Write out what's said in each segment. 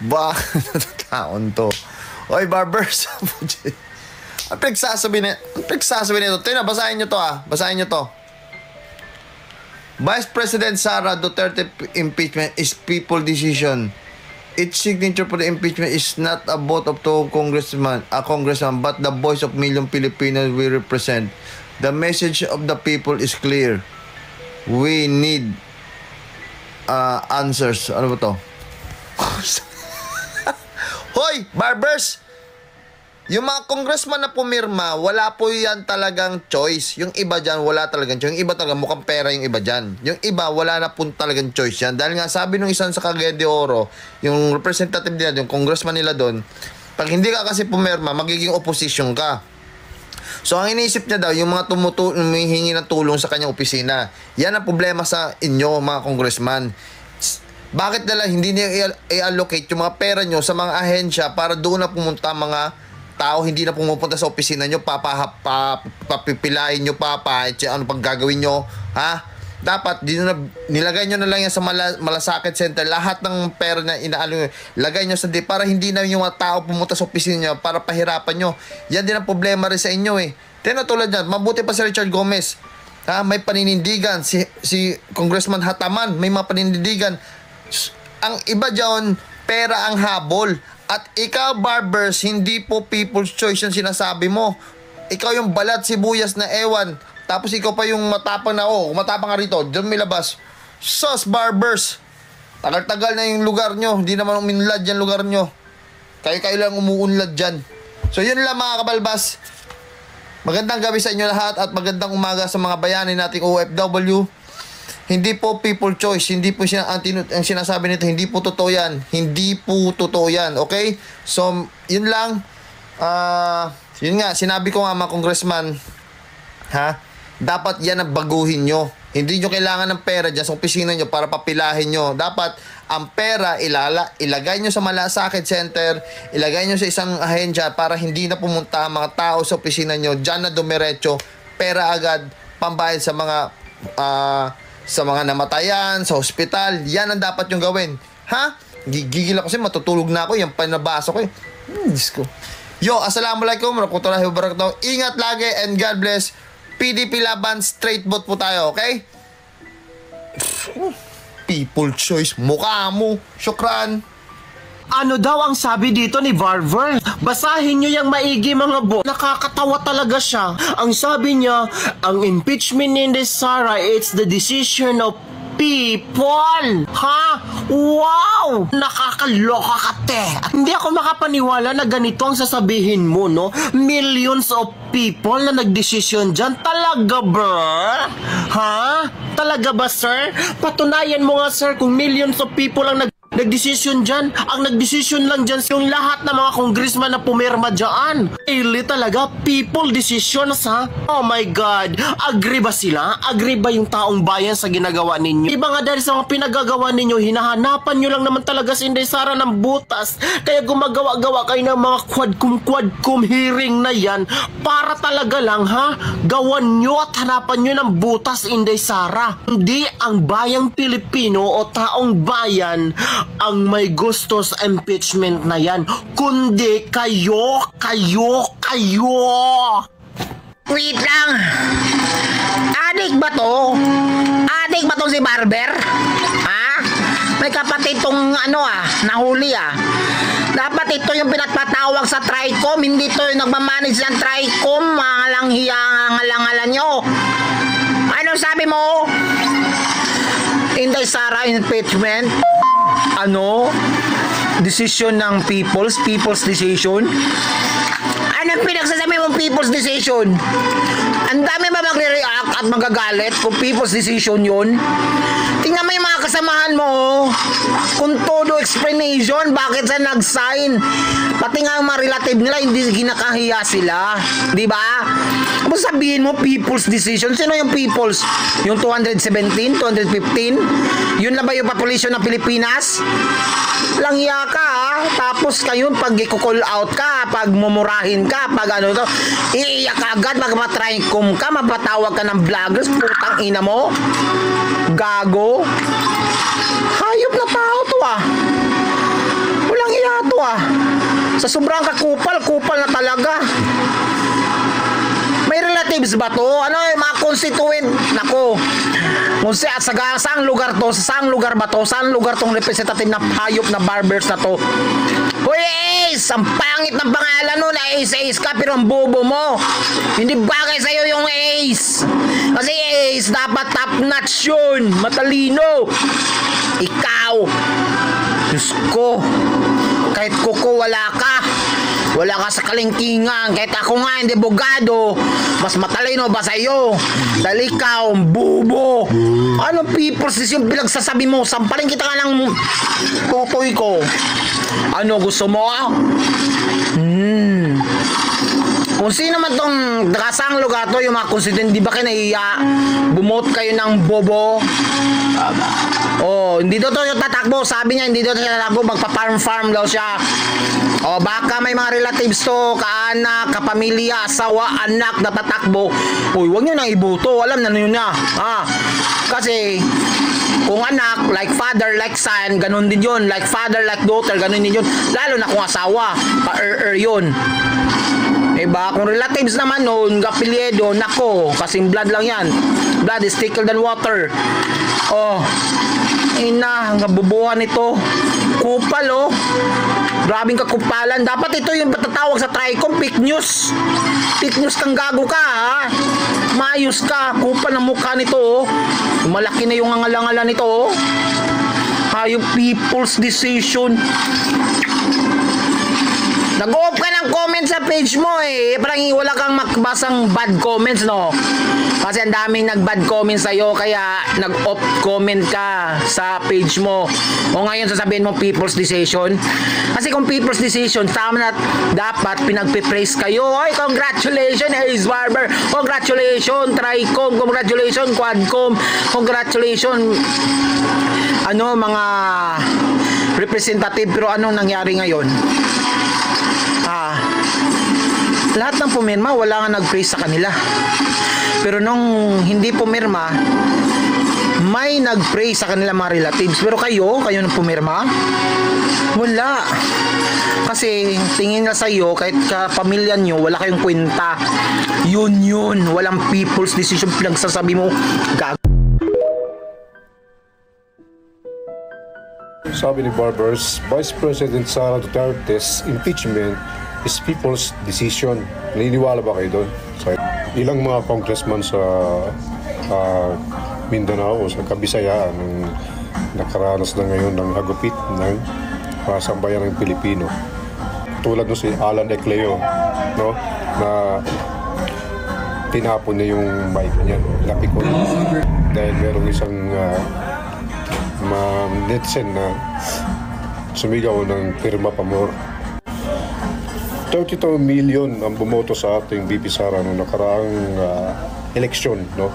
Bakit taon to? Oy, barbers. Ang pinagsasabi nito. Tingnan, basahin nyo to Basahin nyo to. Vice President Sara Duterte impeachment is people decision. Its signature for the impeachment is not a vote of two congressman, but the voice of million Filipinos we represent. The message of the people is clear. We need answers. Ano ba to? Hoy, barbers! Yung mga congressman na pumirma, wala po yan talagang choice. Yung iba dyan, wala talagang choice. Yung iba talaga, mukhang pera yung iba dyan. Yung iba, wala na po talagang choice yan. Dahil nga, sabi nung isang sa Cagayan de Oro, yung representative nila, yung congressman nila doon, pag hindi ka kasi pumirma, magiging opposition ka. So, ang iniisip niya daw, yung mga humihingi ng tulong sa kanyang opisina. Yan ang problema sa inyo, mga congressman. Bakit nila hindi niya i-allocate yung mga pera nyo sa mga ahensya para doon na pumunta mga tao, hindi na pumupunta sa opisina nyo, papipilain nyo ano pang gagawin nyo, ha? Dapat, nilagay nyo na lang yan sa malasakit center, lahat ng pera na lagay nyo sa para hindi na yung mga tao pumunta sa opisina nyo, para pahirapan nyo. Yan din ang problema rin sa inyo Tinatulad yan, mabuti pa si Richard Gomez, ha? May paninindigan, si Congressman Hataman, may mga paninindigan. Ang iba dyan, pera ang habol. At ikaw, barbers, hindi po people's choice yung sinasabi mo. Ikaw yung balat sibuyas na ewan. Tapos ikaw pa yung matapang na, matapang ka rito. Diyan may labas. Sus, barbers. Tagal-tagal na yung lugar nyo. Hindi naman uminlad yung lugar nyo. Kayo lang umuunlad dyan. So yun lang mga kabalbas. Magandang gabi sa inyo lahat at magandang umaga sa mga bayani nating OFW. Hindi po people choice, hindi po ang sinasabi nito, hindi po totoo yan. Hindi po totoo yan, okay? So, yun lang. Yun nga, sinabi ko nga mga congressman, ha? Dapat yan ang baguhin nyo. Hindi nyo kailangan ng pera dyan sa opisina nyo para papilahin nyo. Dapat, ang pera, ilagay nyo sa malasakit center, ilagay nyo sa isang ahensya para hindi na pumunta ang mga tao sa opisina nyo. Dyan na dumiretso, pera agad, pambayad sa mga namatayan, sa ospital. Yan ang dapat yung gawin. Ha? Gigigil ako kasi matutulog na ako. Yung panabasa ko Diyos ko. Yo, assalamualaikum warahmatullahi wabarakatuh. Ingat lagi and God bless. PDP laban, straight vote po tayo, okay? People choice. Mukha mo. Syukran. Ano daw ang sabi dito ni Barber? Basahin nyo yung maigi mga bo. Nakakatawa talaga siya. Ang sabi niya, ang impeachment ni Sara, it's the decision of people. Ha? Wow! Nakakaloka ka, te. Hindi ako makapaniwala na ganito ang sasabihin mo, no? Millions of people na nagdesisyon dyan. Talaga ba? Ha? Talaga ba, sir? Patunayan mo nga, sir, kung millions of people ang nagdesisyon dyan. Ang nagdesisyon lang dyan yung lahat ng mga congressman na pumirma dyan. Really talaga, people decisions, ha? Oh my God. Agree ba sila? Agree ba yung taong bayan sa ginagawa ninyo? Iba nga dahil sa mga pinagagawa ninyo, hinahanapan nyo lang naman talaga si Inday Sara ng butas. Kaya gumagawa-gawa kayo ng mga quadcom hearing na yan para talaga lang, ha? Gawan nyo at hanapan nyo ng butas, Inday Sara. Hindi ang bayang Pilipino o taong bayan ang may gusto sa impeachment na yan, kundi kayo. Wait lang. Adik ba to? Adik ba to si Barber? Ha? May kapatid tong nahuli Dapat ito yung pinatpatawag sa TRICOM, hindi to yung nagmamanage ng TRICOM, ngalang-ngalan nyo. Ano sabi mo? Inday Sara impeachment? Decision ng people's decision? Anong pinagsasabi mong people's decision? Ang dami ba magre-react at magagalit kung people's decision yun? Tingnan mo yung mga kasamahan mo, kung todo explanation, bakit sa nag-sign? Pati nga yung mga relative nila, hindi ginakahiya sila. Di ba? Kung sabihin mo, people's decision, sino yung people's? Yung 217, 215? Yun na ba yung population ng Pilipinas? Langya ka, ha? Tapos kayo, pag i-call out ka, pag mumurahin ka, pag iiyak ka agad, magmatraycom ka, mapatawag ka ng vloggers, putang ina mo. Gago. Hayop na tao to, Sa sobrang kakupal, kupal na talaga. May relatives ba to? Ano yung mga constituent? Nako. Kung saang lugar to? Saang lugar ba to? Saan lugar tong representative na hayop na barbers na to? Hoy Ace! Ang pangit ng pangalan nun. Ace ka pero ang bobo mo. Hindi bagay sa'yo yung Ace. Kasi Ace dapat top notch yun. Matalino. Ikaw. Diyos ko. Kahit kuko wala ka. Wala ka sa kalingkingan. Kahit ako nga hindi bogado. Mas matalino ba sa'yo? Dahil ikaw, bubo. Anong people's decision pinagsasabi mo? Sampalin kita ka ng tutoy ko. Ano gusto mo? Kung sino man tong kasang lugar to, yung mga constituent, di ba kayo naiya? Bumote kayo ng bobo. Oh, hindi daw to yung tatakbo. Sabi niya, hindi daw to siya tatakbo. Magpa-farm daw siya. O baka may mga relatives to, kaanak, kapamilya, asawa, anak na tatakbo. Uy, huwag nyo nang iboto. Alam na yun na. Kasi kung anak, like father, like son, ganun din yun. Like father, like daughter, ganun din yun. Lalo na kung asawa, pa-er-er yun. Diba? Kung relatives naman nun, kapilyedo, nako, kasing blood lang yan. Blood is thicker than water. Oh, ina, ang kabubuhan nito. Kupal, oh. Grabing kakupalan. Dapat ito yung patatawag sa Tricom, fake news. Fake news kang gago ka, ha? Maayos ka. Kupal ng mukha nito, oh. Malaki na yung angalangalan nito, oh. Hayop people's decision. Nag-off ka ng comment sa page mo eh. Parang wala kang makbasang bad comments, no? Kasi ang daming nag-bad comments sa'yo, kaya nag-off comment ka sa page mo. O ngayon sasabihin mo people's decision. Kasi kung people's decision, tama na dapat pinagpipraise kayo. Oy, congratulations Ace Barber. Congratulations Tricom. Congratulations Quadcom. Congratulations mga representative. Pero anong nangyari ngayon? Lahat ng pumirma, wala nga nag-praise sa kanila. Pero nung hindi pumirma, may nag-praise sa kanila mga relatives. Pero kayo nang pumirma, wala. Kasi tingin na sa'yo, kahit kapamilya nyo, wala kayong kwenta. Yun. Walang people's decision pinagsasabi mo. Sabi ni Barbers, Vice President Sara Duterte's impeachment is people's decision. Naniniwala ba kayo doon? Ilang mga congressman sa Mindanao o sa Kabisayaan ang nakaranas na ngayon ng hagupit ng sambayan ng Pilipino. Tulad no si Alan Ecleo, no, na tinapon niya yung mic niya, napikon. Dahil merong isang netizen na sumigaw ng pirma pamor. 32 million ang bumoto sa ating VP Sara noong nakaraang eleksyon, no?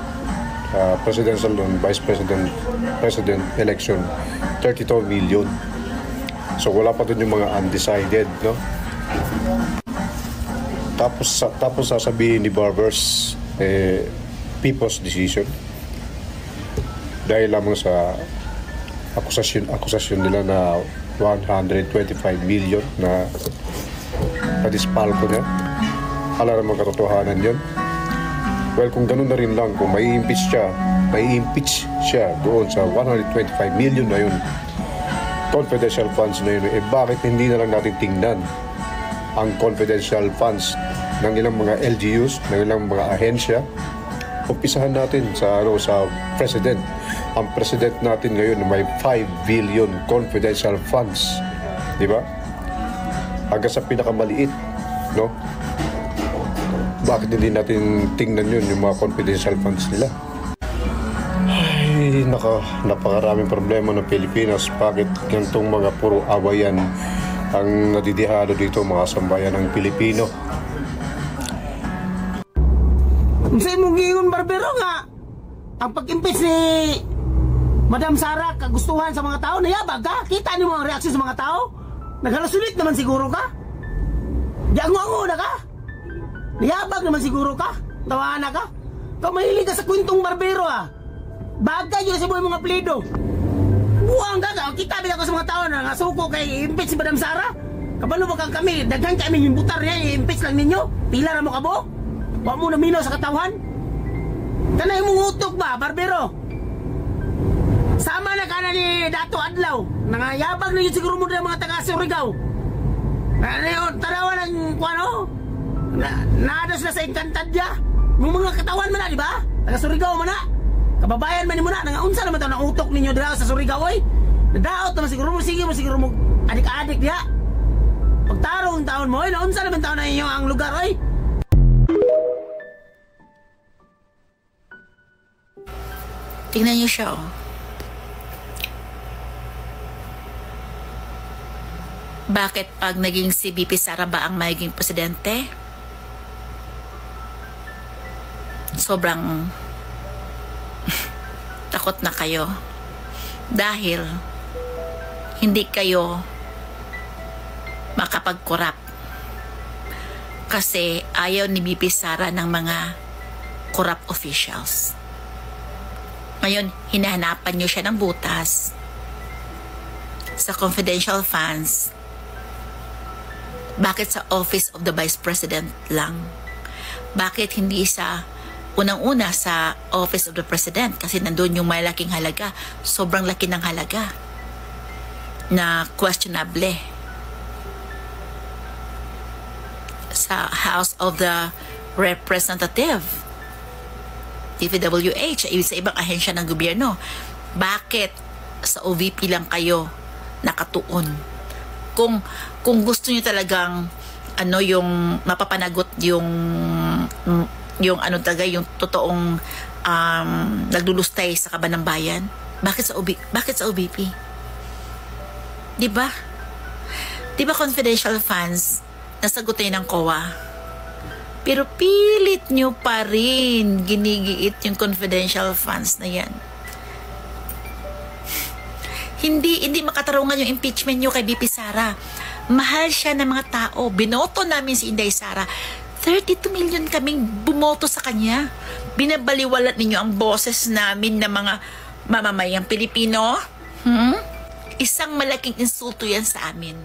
Presidential and Vice President election, 32 million. So wala pa dun yung mga undecided, no? Tapos sasabihin ni Barbers, people's decision. Dahil lamang sa akusasyon nila na 125 million na dispalko niya. Alam naman katotohanan yun. Well, kung ganun na rin lang, kung may impeach siya doon sa 125 million na yun, confidential funds na yun, bakit hindi na lang natin tingnan ang confidential funds ng ilang mga LGUs, ng ilang mga ahensya? Umpisahan natin sa president. Ang president natin ngayon may 5 billion confidential funds. Di ba? Hanggang sa pinakamaliit, no? Bakit hindi natin tingnan yun, yung mga confidential funds nila? Ay, napakaraming problema ng Pilipinas. Bakit ganitong mga puro awayan ang nadidihado dito, mga sambayan ng Pilipino? Sa imong giingon Barbero nga, ang pag-impeach ni Madam Sara kagustuhan sa mga tao, nayabag ka? Kita niyo mga reaksyon sa mga tao? Naghalasulit naman siguro ka? Diango-ango na ka? Nayabag naman siguro ka? Tawanan ka? Ikaw mahilig ka sa kwentong Barbero Bagay yun sa mga plido. Buwang ka ka, kita din ako sa mga tao na nasuko kay impeach si Madam Sara. Kabalo ba kang kami? Daghan kami yung butar niya, i-impeach lang ninyo. Pila ra mo kabo? Wa mo na minaw sa katawhan? Tanay mong utok ba, Barbero? Sama na ka na ni Dato Adlaw. Nangayabang na yun siguro mo na mga taga-Surigao. Ano yun, tarawan ng kuano? Naadas na sa Encantadya. Yung mga katawan mo na, di ba? Taga-Surigao mo na. Kababayan man mo na. Nangaunsa naman ito ng utok ninyo dito sa Surigao, oy. Nadaot naman siguro mo, siguro mo adik-adik diya. Pagtarong taon mo, oy. Naunsa naman taon na inyo ang lugar, oy. Tingnan niyo siya, oh. Bakit pag naging si BP Sara ba ang magiging presidente? Sobrang takot na kayo. Dahil hindi kayo makapag-corrupt. Kasi ayaw ni BP Sara ng mga corrupt officials. Ngayon, hinahanapan nyo siya ng butas sa confidential funds. Bakit sa Office of the Vice President lang? Bakit hindi sa unang-una sa Office of the President? Kasi nandun yung malaking halaga. Sobrang laki ng halaga na questionable. Sa House of the Representative, DPWH, sa ibang ahensya ng gobyerno. Bakit sa OVP lang kayo nakatuon? Kung gusto niyo talagang yung mapapanagot yung talaga yung totoong nagdulustay sa kaban ng bayan, bakit sa OVP? 'Di ba confidential funds nasagutin ng COA, pero pilit nyo pa rin ginigiit yung confidential funds na yan. Hindi makatarungan yung impeachment nyo kay BP Sara. Mahal siya ng mga tao. Binoto namin si Inday Sara. 32 million kaming bumoto sa kanya. Binabaliwalat ninyo ang boses namin na mga mamamayang Pilipino. Isang malaking insulto yan sa amin.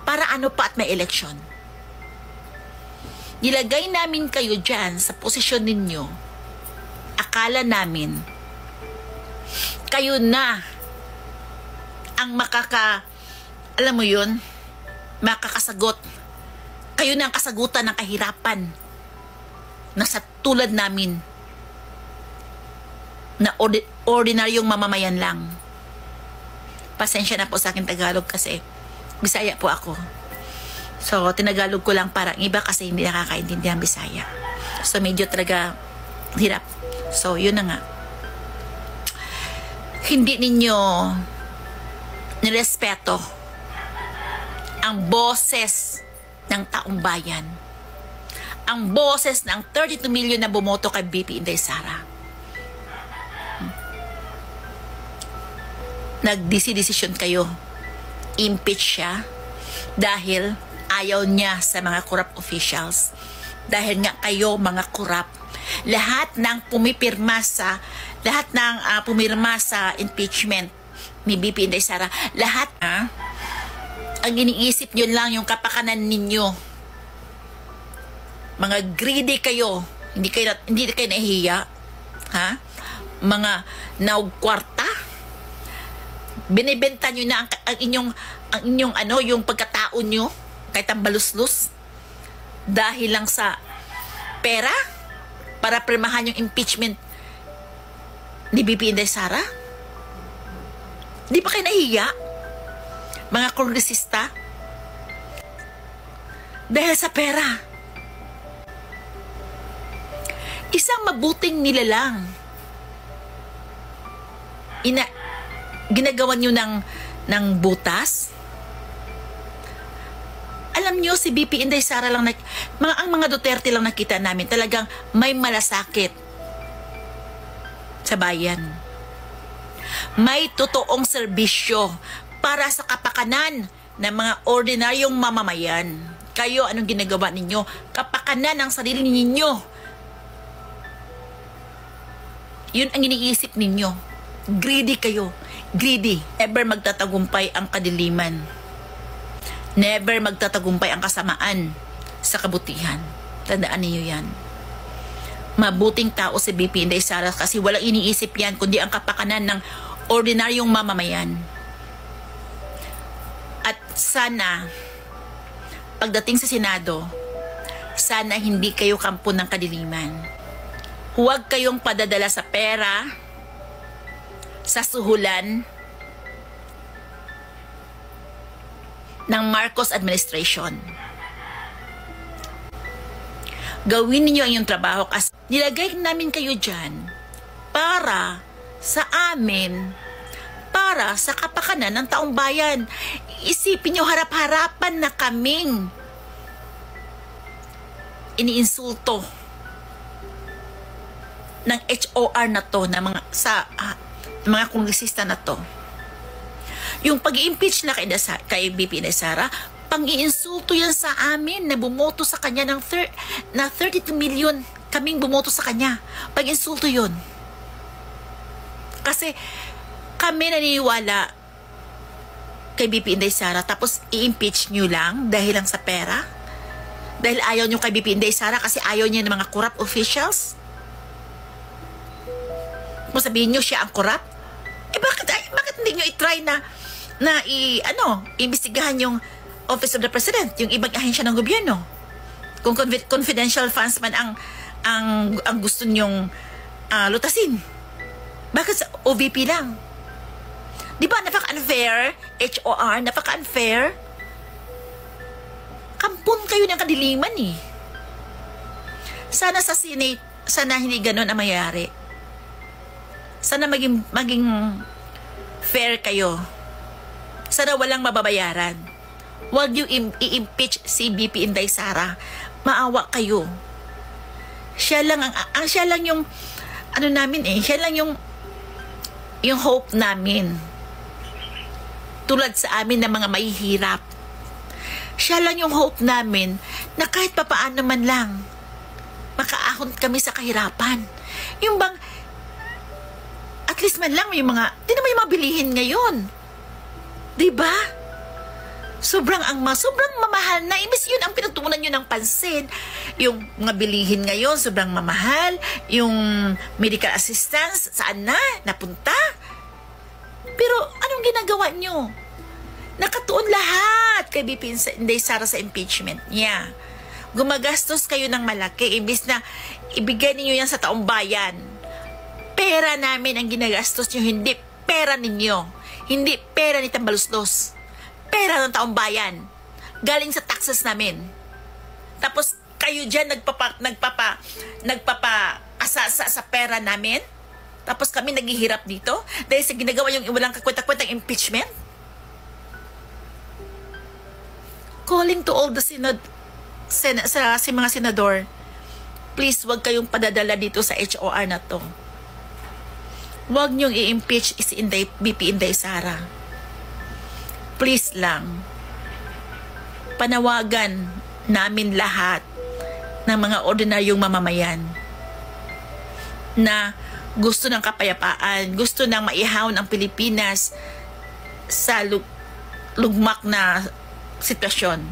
Para ano pa at may eleksyon? Nilagay namin kayo dyan sa posisyon ninyo. Akala namin kayo na ang alam mo yun, makakasagot. Kayo na ang kasagutan ng kahirapan na sa tulad namin na ordinaryong mamamayan lang. Pasensya na po sa akin Tagalog kasi Bisaya po ako. So, tinagalog ko lang para iba kasi hindi nakakaintindihan Bisaya. So, medyo talaga hirap. So, yun na nga. Hindi ninyo nirespeto ang boses ng taong bayan. Ang boses ng 32 million na bumoto kay BP Inday Sara. Nagdesisyon kayo. Impeach siya dahil ayaw niya sa mga corrupt officials. Dahil nga kayo mga corrupt. Lahat ng pumirma sa impeachment ni BP Inday Sara, lahat ang iniisip nyo lang yung kapakanan ninyo. Mga greedy kayo. Hindi kayo nahihiya. Mga naugkwarta. Binibenta nyo na ang inyong yung pagkatao nyo kahit ang baluslus dahil lang sa pera para pirmahan yung impeachment ni BP Inday Sara. Di ba kayo nahiya mga kongresista dahil sa pera? Isang mabuting nilalang ginagawa nyo ng butas. Alam nyo, si BP Inday Sara lang ang mga Duterte lang nakita namin talagang may malasakit sa bayan. May totoong serbisyo para sa kapakanan ng mga ordinaryong mamamayan. Kayo, anong ginagawa ninyo? Kapakanan ng sarili ninyo. Yun ang iniisip ninyo. Greedy kayo. Greedy. Ever magtatagumpay ang kadiliman. Never magtatagumpay ang kasamaan sa kabutihan. Tandaan niyo yan. Mabuting tao si BP Inday Sara kasi walang iniisip yan kundi ang kapakanan ng ordinaryong mamamayan. At sana, pagdating sa Senado, sana hindi kayo kampo ng kadiliman. Huwag kayong padadala sa pera, sa suhulan ng Marcos administration. Gawin niyo ang inyong trabaho kasi nilagay namin kayo dyan para sa amin, para sa kapakanan ng taong bayan. Isipin niyo, harap-harapan na kaming iniinsulto ng HOR na to, na mga kongresista na to. Yung pag-i-impeach na kay BP Inday Sara, pang-iinsulto yan sa amin na bumoto sa kanya ng 32 million kaming bumoto sa kanya. Pag-insulto yun. Kasi kami naniniwala kay BP Inday Sara tapos i-impeach nyo lang dahil lang sa pera? Dahil ayaw nyo kay BP Inday Sara kasi ayaw niya ng mga corrupt officials? Masabihin nyo siya ang corrupt? Bakit hindi nyo i-try na imbestigahan yung Office of the President, yung ibang ahensya ng gobyerno? Kung confidential funds man ang gusto nyong lutasin. Bakit sa OVP lang? Di ba napaka-unfair? HOR, napaka-unfair? Kampon kayo ng kadiliman eh. Sana sa Senate, sana hindi ganun ang mayayari. Sana maging fair kayo. Sana walang mababayaran. Huwag yung i-impeach si BP Inday Sara. Maawa kayo. Siya lang yung siya lang yung hope namin. Tulad sa amin na mga mahihirap. Siya lang yung hope namin na kahit papaano man lang makaahon kami sa kahirapan. Yung bang at least man lang yung mga bilihin ngayon. 'Di ba? Sobrang mamahal na. Imbes yun ang pinagtuunan nyo ng pansin. Yung mga bilihin ngayon, sobrang mamahal. Yung medical assistance, saan na? Napunta? Pero anong ginagawa nyo? Nakatuon lahat kay BP Inday Sara sa impeachment niya. Gumagastos kayo ng malaki. Imbes na ibigay niyo yan sa taong bayan. Pera namin ang ginagastos nyo, hindi pera ninyo. Hindi pera ni Tambaluslos. Pera ng taong bayan. Galing sa taxes namin. Tapos kayo dyan nagpapa-asasa sa pera namin. Tapos kami naghihirap dito dahil sa ginagawa yung walang kakwenta-kwentang impeachment. Calling to all the sa mga senador, please wag kayong padadala dito sa HOR na to. Wag niyong i-impeach si BP Inday Sara. Please lang. Panawagan namin lahat ng mga ordinaryong mamamayan na gusto ng kapayapaan, gusto ng maihawon ang Pilipinas sa lugmak na sitwasyon.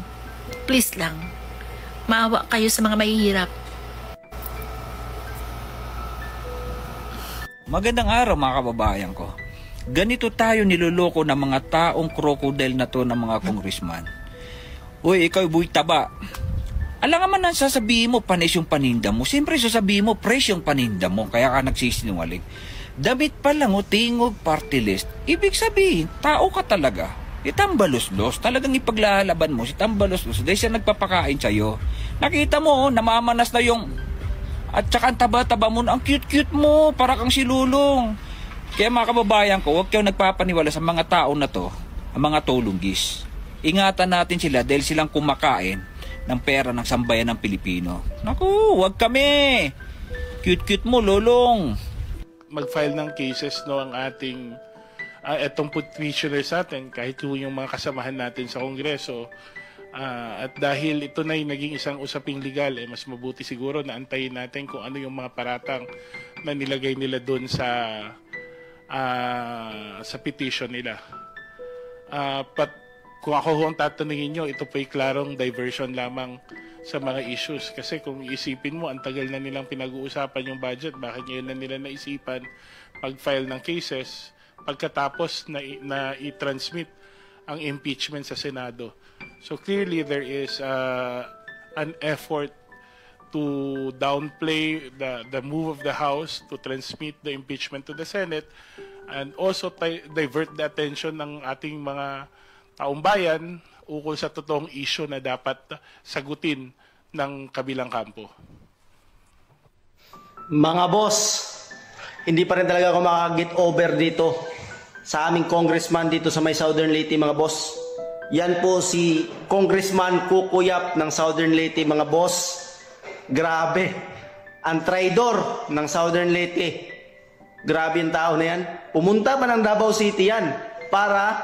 Please lang. Maawa kayo sa mga mahihirap. Magandang araw mga kababayan ko. Ganito tayo niloloko ng mga taong crocodile na to ng mga congressman. Uy, ikaw buhay taba. Alam naman ang sasabihin mo, panis yung paninda mo. Siyempre sasabihin mo, fresh yung paninda mo. Kaya ka nagsisinungaling. Damit pa lang o tingog party list. Ibig sabihin, tao ka talaga. Itambaluslos. Talagang ipaglalaban mo si Tambaluslos. Dahil siya nagpapakain sa'yo. Nakita mo, namamanas na yung... At saka ang taba-taba mo, ang cute-cute mo. Para kang silulong. Kaya mga kababayan ko, huwag kayo nagpapaniwala sa mga tao na to, ang mga tulunggis. Ingatan natin sila dahil silang kumakain ng pera ng sambayan ng Pilipino. Naku, huwag kami. Cute-cute mo, lolong. Mag-file ng cases no ang ating etong petitioners natin, kahit yung mga kasamahan natin sa Kongreso. At dahil ito na naging isang usaping legal, mas mabuti siguro na antayin natin kung ano yung mga paratang na nilagay nila doon sa petition nila. kung ako ho ang tatanungin nyo, ito po'y klarong diversion lamang sa mga issues. Kasi kung iisipin mo, ang tagal na nilang pinag-uusapan yung budget, bakit ngayon na nila naisipan mag-file ng cases pagkatapos na i-transmit ang impeachment sa Senado. So clearly there is an effort to downplay the move of the House to transmit the impeachment to the Senate and also divert the attention ng ating mga taong bayan ukol sa totoong issue na dapat sagutin ng kabilang kampo. Mga boss, hindi pa rin talaga ako makakagit over dito sa aming congressman dito sa may Southern Leyte, mga boss. Yan po si Congressman Kukuyap ng Southern Leyte, mga boss. Grabe, ang traidor ng Southern Leyte. Grabe yung tao na yan. Pumunta pa ng Davao City yan para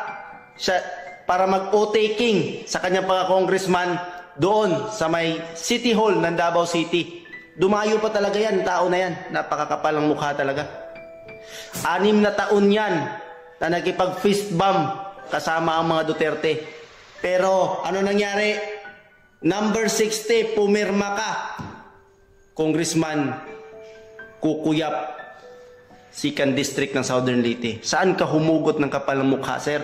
mag-o-taking sa kanyang pagka-congressman doon sa may City Hall ng Davao City. Dumayo pa talaga yan, tao na yan. Napakakapal ang mukha talaga. 6 na taon yan na nakipag-fist bump kasama ang mga Duterte. Pero ano nangyari? Number 60, pumirma ka. Congressman Kukuyap, 2nd District ng Southern Leyte. Saan ka humugot ng kapal ng mukha, sir?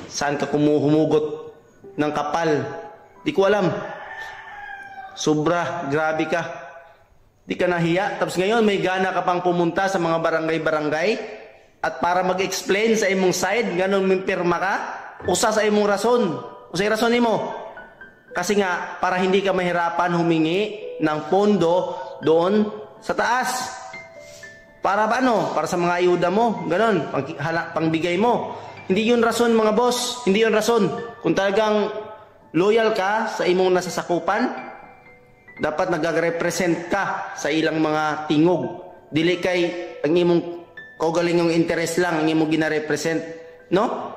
Saan ka humugot ng kapal? Di ko alam. Sobra, grabe ka. Di ka nahiya. Tapos ngayon may gana ka pang pumunta sa mga barangay-barangay at para mag-explain sa imong side, ganun mimpirma ka, usa sa imong rason. Usay rason nimo. Kasi nga, para hindi ka mahirapan humingi ng pondo doon sa taas. Para ba ano? Para sa mga ayuda mo. Ganon. Pangbigay mo. Hindi yun rason, mga boss. Hindi yun rason. Kung talagang loyal ka sa imong nasasakupan, dapat nag-represent ka sa ilang mga tingog. Dili kay ang imong kaugalingong interest lang ang imong gina-represent. No?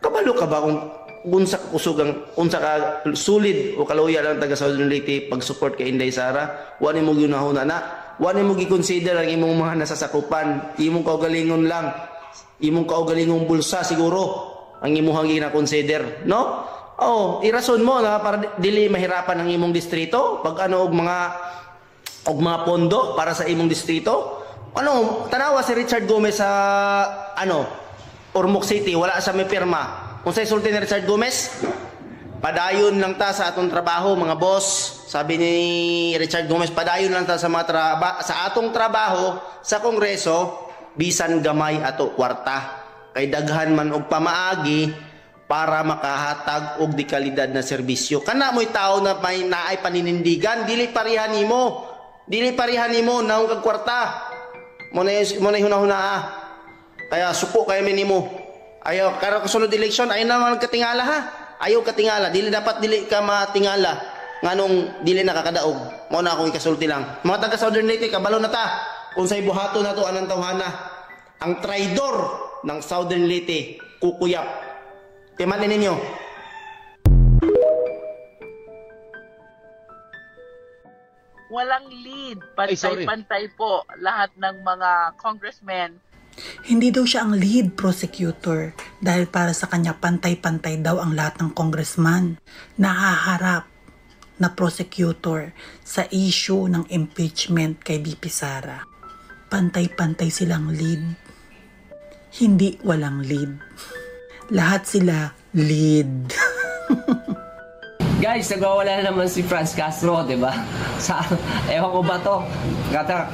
Kabalo ka ba kung unsa ka kusugang, unsa ka sulid o kaloyal ang taga Southern Leyte pag-support kay Inday Sara? Wala mo ginahuna na. Wala mo gi-consider ang imong mga nasasakupan. Imong kaugalingon lang. Imong kaugalingong bulsa siguro ang imong gina-consider, no? Oh, irason mo na para dili mahirapan ang imong distrito pag ano og mga pondo para sa imong distrito. Ano, tanawa si Richard Gomez sa Ormoc City, wala sa may pirma. Kung sa isulti ni Richard Gomez, padayon lang ta sa atong trabaho, mga boss. Sabi ni Richard Gomez, padayon lang ta sa sa atong trabaho sa Kongreso, bisan gamay ato kwarta. Kay daghan man og pamaagi para makahatag og di kalidad na serbisyo. Kana mo'y tao na may naay paninindigan, dili parihan nimo. Dili parihan nimo naong kag kwarta. Mo na hunahuna. Kaya suko kay nimo. Ayaw karon kasunod eleksyon ay naman katingala ha. Ayaw katingala, dili ka matingala nganong dili nakakadaog. Mao na akong ikasulti lang. Mga taga Southern Leyte, kabalo na ta. Kung say buhato na to anang tawhana. Ang traidor ng Southern Leyte, Kukuyap. Timanin ninyo. Walang lead. Pantay-pantay po lahat ng mga congressmen. Hindi daw siya ang lead prosecutor dahil para sa kanya pantay-pantay daw ang lahat ng congressman na haharap na prosecutor sa issue ng impeachment kay BP Sara. Pantay-pantay silang lead. Hindi walang lead. Lahat sila lead. Guys, nagwawala naman si Franz Castro, di ba? Ewan ko ba to?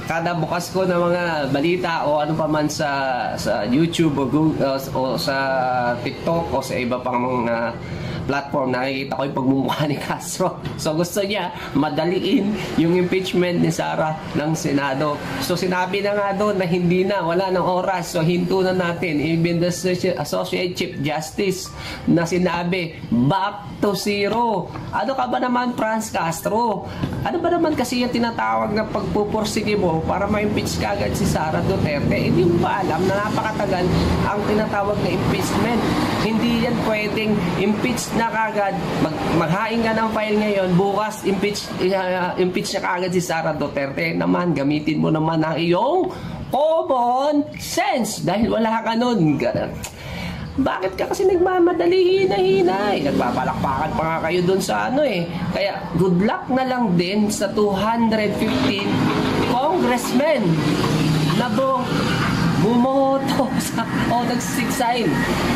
Kada bukas ko ng mga balita o ano pa man sa YouTube o Google, o sa TikTok o sa iba pang mga platform, nakikita ko yung pagmumukha ni Castro. So gusto niya madaliin yung impeachment ni Sara ng Senado. So sinabi na nga doon na hindi na, wala ng oras. So hinto na natin. Even the Associate Chief Justice na sinabi, back to zero. Ano ka ba naman, Franz Castro? Ano ba naman kasi yung tinatawag na pagpupursige mo para ma-impeach ka agad si Sara Duterte? Hindi mo ba alam na napakatagal ang tinatawag na impeachment? Hindi yan pwedeng impeach na kagad, maghain ka ng file ngayon, bukas impeach na kagad si Sara Duterte. Naman, gamitin mo naman ang iyong common sense dahil wala ka nun. Bakit ka kasi nagmamadali hinay-hinay? Nagpapalakpakan pa nga kayo dun sa ano eh. Kaya good luck na lang din sa 215 congressmen na bumoto sa o nagsisign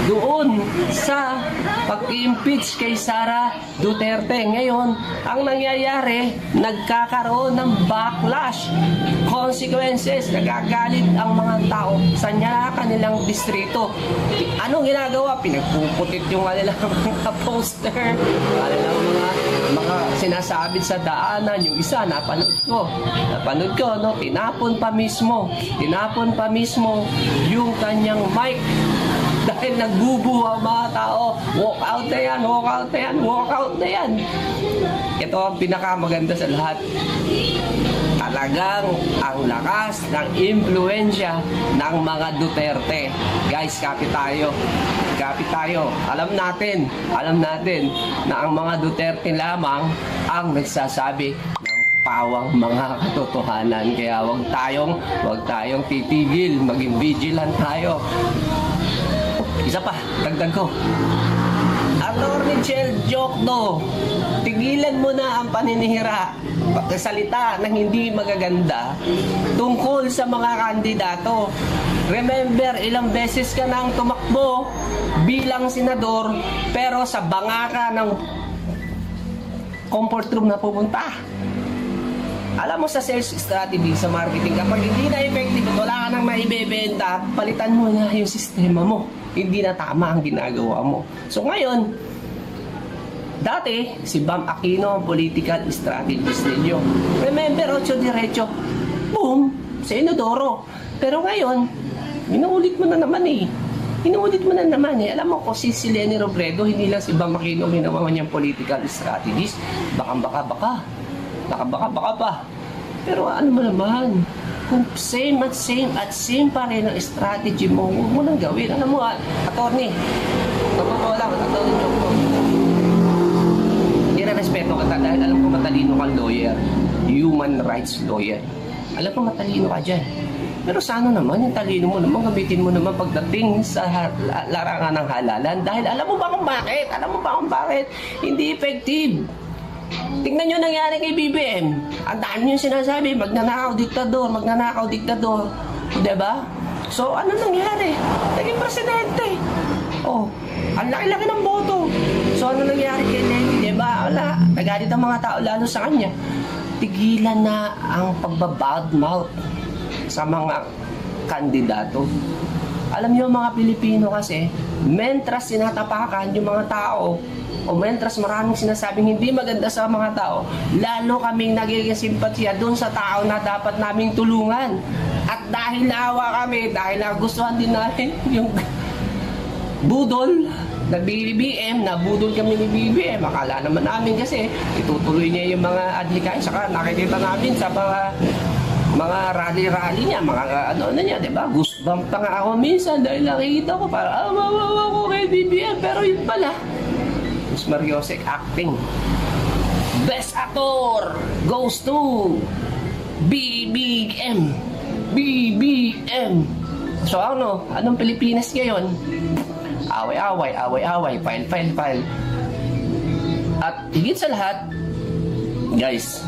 doon sa pag-impeach kay Sara Duterte. Ngayon, ang nangyayari, nagkakaroon ng backlash, consequences, nagagalit ang mga tao sa kanilang distrito. Anong ginagawa? Pinagpuputit yung kanilang mga poster, kanilang mga sinasabit sa daanan. Yung isa, napanood ko, no? Tinapon pa mismo yung kanyang mic dahil nagbubuo ang mga tao. Walk out na yan, walk out na yan, walk out na yan. Ito ang pinakamaganda sa lahat. Talagang ang lakas ng impluensya ng mga Duterte. Guys, kapit tayo. Alam natin na ang mga Duterte lamang ang nagsasabi pawang mga katotohanan. Kaya wag tayong titigil, maging vigilant tayo. Isa pa, dagdag ko. Attorney Chel Jokdo, tigilan mo na ang paninihira, pagkasalita ng hindi magaganda tungkol sa mga kandidato. Remember, ilang beses ka nang tumakbo bilang senador, pero sa banga ka ng comfort room na pupunta. Alam mo, sa sales strategy, sa marketing, kapag hindi na effective at wala ka nang maibebenta, palitan mo na yung sistema mo. Hindi na tama ang ginagawa mo. So ngayon, dati, si Bam Aquino ang political strategist ninyo. Remember, 8 diretso, boom, sa Inodoro. Pero ngayon, inuulit mo na naman eh. Alam mo, kung si Lenny Robredo, hindi lang si Bam Aquino ginawa niyang political strategist. Baka pa. Pero ano mo naman, kung same pa rin ang strategy mo, huwag mo nang gawin. Alam mo, attorney, totoo lang, attorney Jokdo, nire-respeto ka dahil alam ko matalino kang lawyer, human rights lawyer. Alam ko matalino ka dyan. Pero sana naman, yung talino mo naman, gamitin mo naman pagdating sa larangan ng halalan. Dahil alam mo ba kung bakit? Hindi effective. Tingnan nyo nangyari kay BBM. Ang dami nyo sinasabi, magnanakaw diktador. Diba? So, ano nangyari? Naging presidente. Oh, ang laki-laki ng boto. So, ano nangyari kay Lenny? Diba? Wala. Nagalit ang mga tao lalo sa kanya. Tigilan na ang pagbabadmouth sa mga kandidato. Alam nyo mga Pilipino kasi, mentras sinatapakan yung mga tao, o mentras maraming sinasabing hindi maganda sa mga tao, lalo kaming nagiging simpatya dun sa tao na dapat naming tulungan. At dahil naawa kami, dahil nagustuhan din natin yung budol na BBM, nabudol kami ni BBM, akala naman namin kasi itutuloy niya yung mga adhikain. Saka nakikita namin sa mga rally-rally niya, mga ano na niya, diba? Goosebump pa nga ako minsan dahil nakikita ko parang mawawa ko kay BBM, pero yun pala Ms. Mariosec acting. Best Actor goes to BBM. So anong Pilipinas ngayon? Away, file. At higit sa lahat, guys,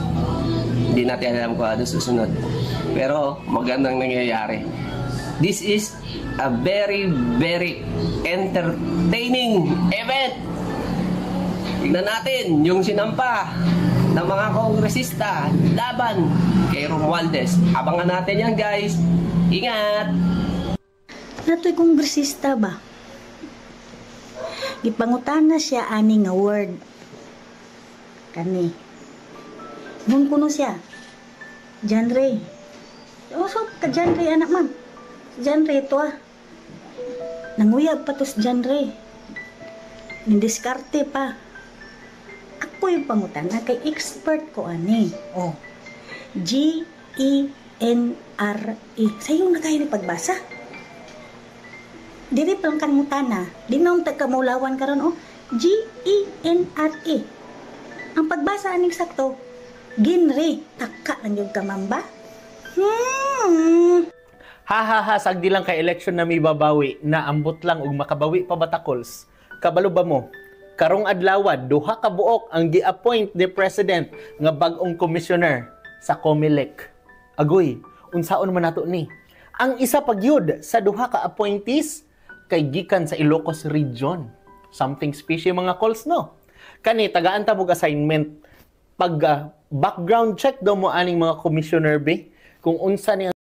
hindi natin alam kung ano susunod. Pero magandang nangyayari. This is a very, very entertaining event. Tignan natin yung sinampa ng mga kongresista laban kay Romualdez. Abangan natin yan, guys. Ingat! Nato'y kongresista ba? Gipangutana siya ani nga word. Kani. Nung kuno siya. John Ray. So, ka John Ray, anak man. John Ray ito Nanguyab pa to si John Ray. Nindiskarte pa. Ako yung pangutana kay expert ko ani. G-E-N-R-E. Sa'yo na kayo ni pagbasa? Dili pa lang kanutana. Di na ang tagkamulawan karon G-E-N-R-E. Ang pagbasa aning sakto, Ginre. Taka lang yung kamamba. Ha, sagdi lang kay election na may babawi, na ambot lang ug makabawi pa batakols. Kabalo ba mo? Karong adlaw, duha ka buok ang gi-appoint ni President nga bag-ong commissioner sa COMELEC. Agoy, unsaon man nato ni? Ang isa pagyud sa duha ka appointees kay gikan sa Ilocos Region. Something fishy mga calls, no? Kani, tagaan ta mo assignment. Pag background check daw mo aning mga commissioner be, kung unsa niya